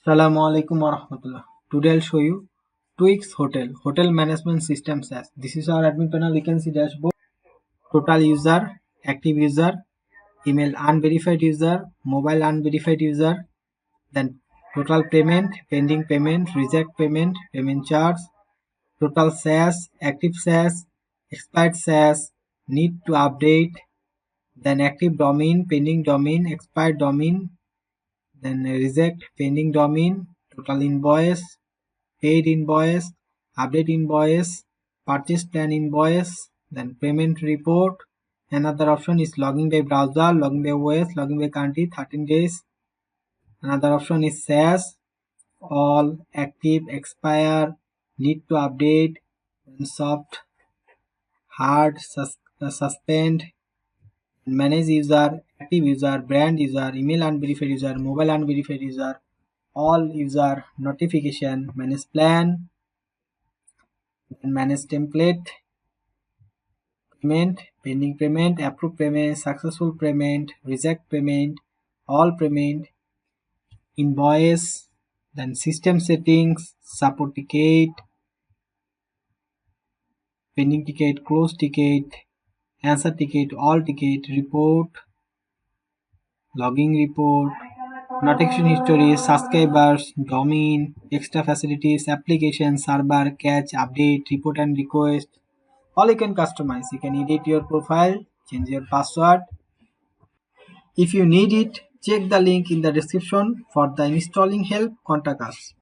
Assalamu alaikum warahmatullah. Today I'll show you TwiXHotel Hotel Management System SaaS. This is our admin panel. You can see dashboard, total user, active user, email unverified user, mobile unverified user, then total payment, pending payment, reject payment, payment charge, total SaaS, active SaaS, expired SaaS, need to update, then active domain, pending domain, expired domain, then reject pending domain, total invoice, paid invoice, update invoice, purchase plan invoice, then payment report. Another option is login by browser, login by OS, login by country, 13 days. Another option is SaaS, all, active, expire, need to update, and soft, hard, suspend, manage user, active user, brand user, email unverified user, mobile unverified user, all user, notification, manage plan, and manage template, payment, pending payment, approved payment, successful payment, reject payment, all payment, invoice, then system settings, support ticket, pending ticket, close ticket, answer ticket, all ticket, report, logging report, notification history, subscribers, domain, extra facilities, application, server, cache, update, report and request. All you can customize. You can edit your profile, change your password. If you need it, check the link in the description for the installing help. Contact us.